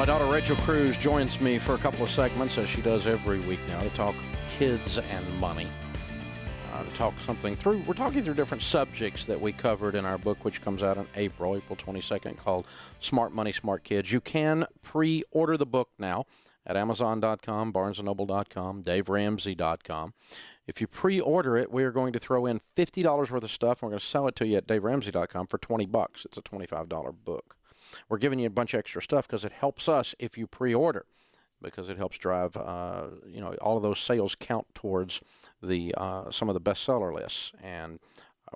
My daughter Rachel Cruz joins me for a couple of segments, as she does every week now, to talk kids and money, to talk something through. We're talking through different subjects that we covered in our book, which comes out in April 22nd, called Smart Money, Smart Kids. You can pre-order the book now at Amazon.com, BarnesandNoble.com, DaveRamsey.com. If you pre-order it, we are going to throw in $50 worth of stuff, and we're going to sell it to you at DaveRamsey.com for $20. It's a $25 book. We're giving you a bunch of extra stuff because it helps us if you pre-order, because it helps drive, all of those sales count towards the some of the bestseller lists. And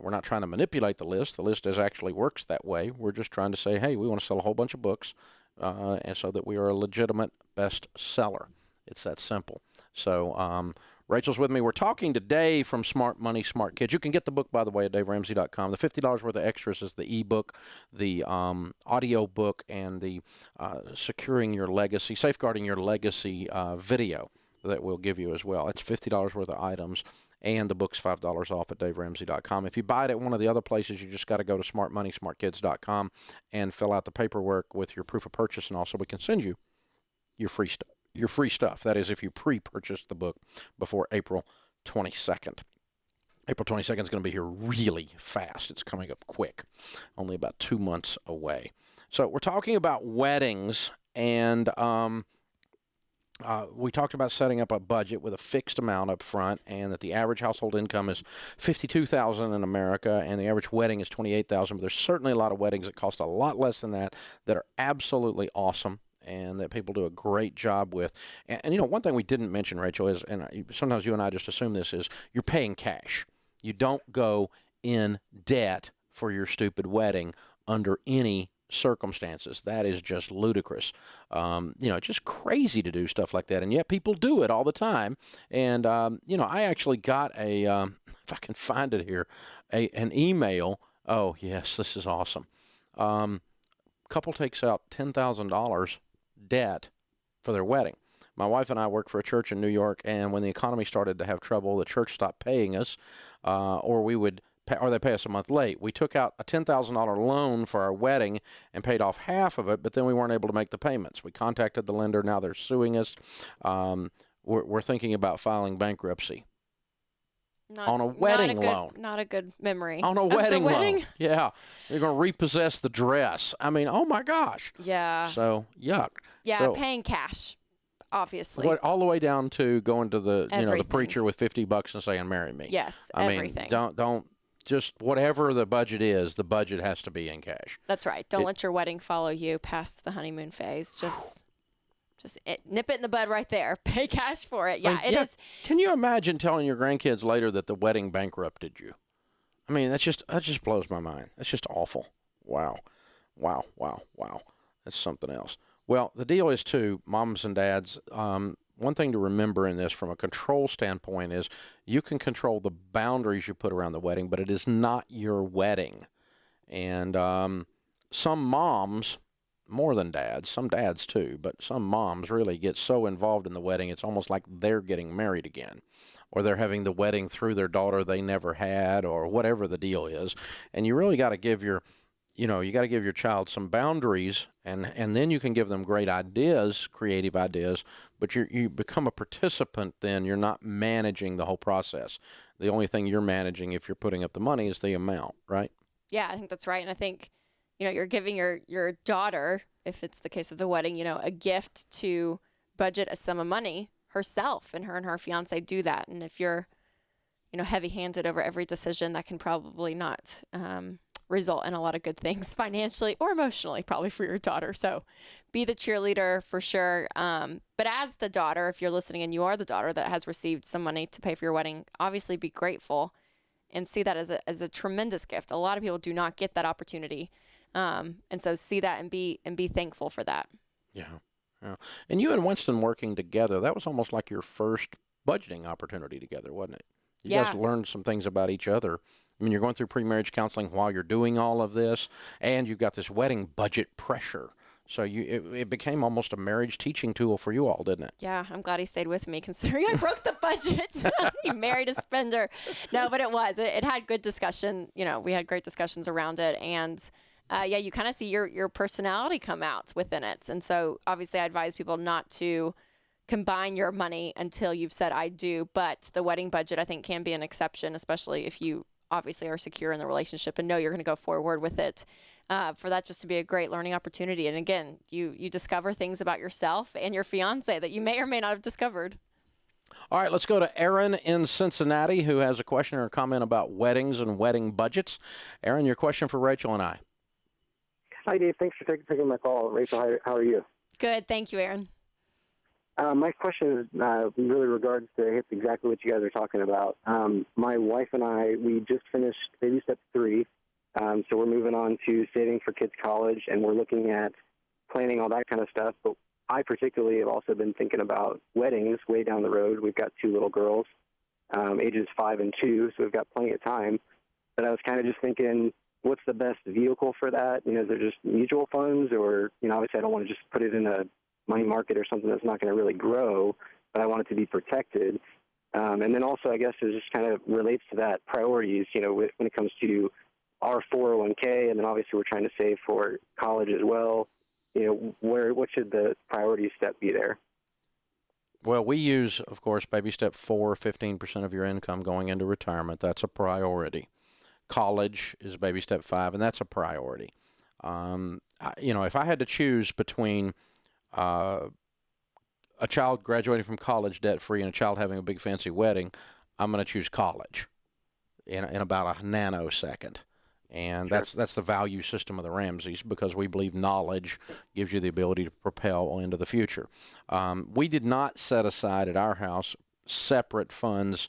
we're not trying to manipulate the list. The list actually works that way. We're just trying to say, hey, we want to sell a whole bunch of books, and so that we are a legitimate bestseller. It's that simple. So Rachel's with me. We're talking today from Smart Money, Smart Kids. You can get the book, by the way, at DaveRamsey.com. The $50 worth of extras is the ebook, the audio book, and the Securing Your Legacy, Safeguarding Your Legacy video that we'll give you as well. It's $50 worth of items, and the book's $5 off at DaveRamsey.com. If you buy it at one of the other places, you just got to go to SmartMoneySmartKids.com and fill out the paperwork with your proof of purchase, and also we can send you your free stuff. Your free stuff. That is, if you pre-purchase the book before April 22nd. April 22nd is going to be here really fast. It's coming up quick. Only about 2 months away. So we're talking about weddings, and we talked about setting up a budget with a fixed amount up front, and that the average household income is $52,000 in America, and the average wedding is $28,000. But there's certainly a lot of weddings that cost a lot less than that are absolutely awesome, and that people do a great job with. And one thing we didn't mention, Rachel, is, and sometimes you and I just assume this, is you're paying cash. You don't go in debt for your stupid wedding under any circumstances. That is just ludicrous. It's just crazy to do stuff like that, and yet people do it all the time. And, I actually got if I can find it here, an email. Oh, yes, this is awesome. Couple takes out $10,000 debt for their wedding. My wife and I work for a church in New York, and when the economy started to have trouble, the church stopped paying us, or they pay us a month late. We took out a $10,000 loan for our wedding and paid off half of it, but then we weren't able to make the payments. We contacted the lender. Now they're suing us. We're thinking about filing bankruptcy. On a wedding loan. Not a good memory. On a wedding loan. Yeah. They're going to repossess the dress. I mean, oh my gosh. Yeah. So, yuck. Yeah, so, paying cash, obviously. All the way down to going to the everything. The preacher with $50 and saying, marry me. Yes, I everything. mean, don't just whatever the budget is, the budget has to be in cash. That's right. Don't let your wedding follow you past the honeymoon phase. Just nip it in the bud right there. Pay cash for it. Yeah, it is. Can you imagine telling your grandkids later that the wedding bankrupted you? I mean, that just blows my mind. That's just awful. Wow. That's something else. Well, the deal is, too, moms and dads, one thing to remember in this from a control standpoint is you can control the boundaries you put around the wedding, but it is not your wedding. And some moms, more than dads, some dads too, but some moms really get so involved in the wedding, it's almost like they're getting married again, or they're having the wedding through their daughter they never had, or whatever the deal is. And you really got to give your child some boundaries, and then you can give them great ideas, creative ideas, but you become a participant then. You're not managing the whole process. The only thing you're managing, if you're putting up the money, is the amount, right? Yeah, I think that's right. And I think, you're giving your daughter, if it's the case of the wedding, a gift to budget a sum of money herself, and her fiance do that. And if you're, heavy-handed over every decision, that can probably not result in a lot of good things financially or emotionally, probably for your daughter. So be the cheerleader for sure. But as the daughter, if you're listening and you are the daughter that has received some money to pay for your wedding, obviously be grateful and see that as a tremendous gift. A lot of people do not get that opportunity. And so see that and be thankful for that. Yeah. And you and Winston working together, that was almost like your first budgeting opportunity together, wasn't it? You guys learned some things about each other. I mean, you're going through pre-marriage counseling while you're doing all of this, and you've got this wedding budget pressure. So it became almost a marriage teaching tool for you all, didn't it? Yeah, I'm glad he stayed with me, considering I broke the budget. He married a spender. No, but it had good discussion. We had great discussions around it, and you kind of see your personality come out within it. And so obviously I advise people not to combine your money until you've said I do, but the wedding budget I think can be an exception, especially if you obviously are secure in the relationship and know you're going to go forward with it. For that just to be a great learning opportunity. And again, you discover things about yourself and your fiance that you may or may not have discovered. All right, let's go to Aaron in Cincinnati, who has a question or a comment about weddings and wedding budgets. Aaron, your question for Rachel and I. Hi, Dave. Thanks for taking my call. Rachel, how are you? Good. Thank you, Aaron. My question is really regards to hits exactly what you guys are talking about. My wife and I, we just finished baby step 3, so we're moving on to saving for kids' college, and we're looking at planning all that kind of stuff. But I particularly have also been thinking about weddings way down the road. We've got 2 little girls, ages 5 and 2, so we've got plenty of time. But I was kind of just thinking, what's the best vehicle for that? Is there just mutual funds, or, obviously I don't want to just put it in a money market or something that's not going to really grow, but I want it to be protected. And then also, I guess, it just kind of relates to that priorities, when it comes to our 401k, and then obviously we're trying to save for college as well. What should the priority step be there? Well, we use, of course, baby step 4, 15% of your income going into retirement. That's a priority. College is baby step 5, and that's a priority. If I had to choose between a child graduating from college debt-free and a child having a big fancy wedding, I'm going to choose college in about a nanosecond. And Sure. that's the value system of the Ramseys, because we believe knowledge gives you the ability to propel into the future. We did not set aside at our house separate funds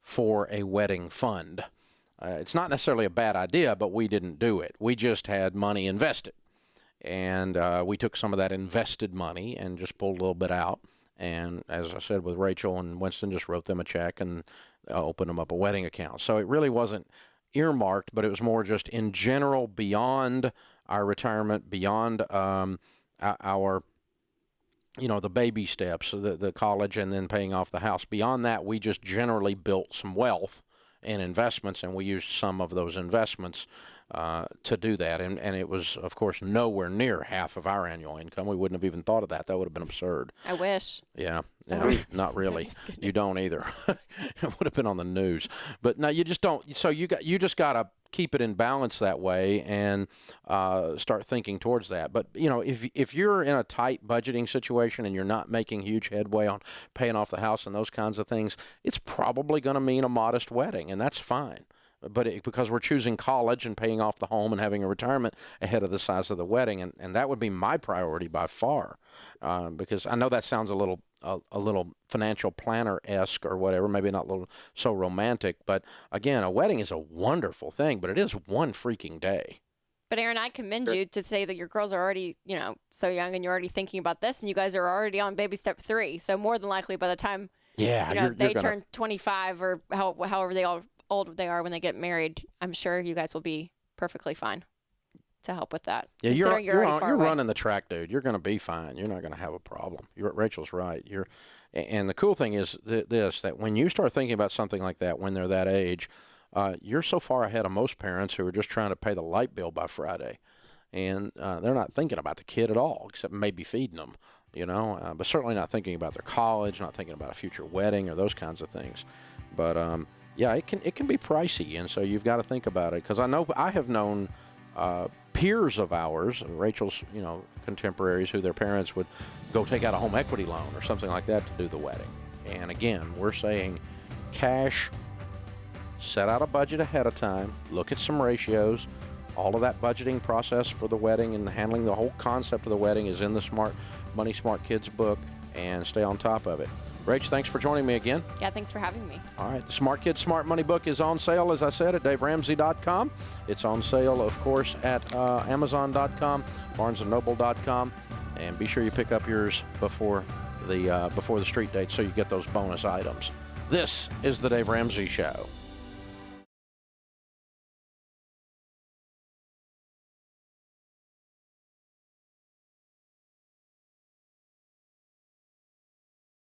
for a wedding fund. It's not necessarily a bad idea, but we didn't do it. We just had money invested. And we took some of that invested money and just pulled a little bit out. And as I said, with Rachel and Winston, just wrote them a check and opened them up a wedding account. So it really wasn't earmarked, but it was more just in general beyond our retirement, beyond our, the baby steps, the college, and then paying off the house. Beyond that, we just generally built some wealth and investments, and we used some of those investments to do that. And it was, of course, nowhere near half of our annual income. We wouldn't have even thought of that. That would have been absurd. I wish. Yeah, not really. You don't either. It would have been on the news. But no, you just don't. So you just got to keep it in balance that way and start thinking towards that. But, if you're in a tight budgeting situation and you're not making huge headway on paying off the house and those kinds of things, it's probably going to mean a modest wedding, and that's fine. But because we're choosing college and paying off the home and having a retirement ahead of the size of the wedding, and that would be my priority by far, because I know that sounds a little financial planner-esque or whatever, maybe not so romantic, but again, a wedding is a wonderful thing, but it is one freaking day. But Aaron, I commend you to say that your girls are already, so young, and you're already thinking about this, and you guys are already on baby step 3. So more than likely, by the time they turn 25 or however old they are when they get married, I'm sure you guys will be perfectly fine to help with that. Yeah, you're running the track, dude. You're going to be fine. You're not going to have a problem. Rachel's right. And the cool thing is that when you start thinking about something like that when they're that age, you're so far ahead of most parents who are just trying to pay the light bill by Friday, and they're not thinking about the kid at all, except maybe feeding them, but certainly not thinking about their college, not thinking about a future wedding or those kinds of things. But yeah, it can be pricey, and so you've got to think about it. Because I have known peers of ours, Rachel's, contemporaries, who their parents would go take out a home equity loan or something like that to do the wedding. And again, we're saying cash, set out a budget ahead of time, look at some ratios. All of that budgeting process for the wedding and handling the whole concept of the wedding is in the Smart Money, Smart Kids book, and stay on top of it. Rach, thanks for joining me again. Yeah, thanks for having me. All right, the Smart Kids, Smart Money book is on sale, as I said, at DaveRamsey.com. It's on sale, of course, at Amazon.com, BarnesandNoble.com, and be sure you pick up yours before the street date so you get those bonus items. This is the Dave Ramsey Show.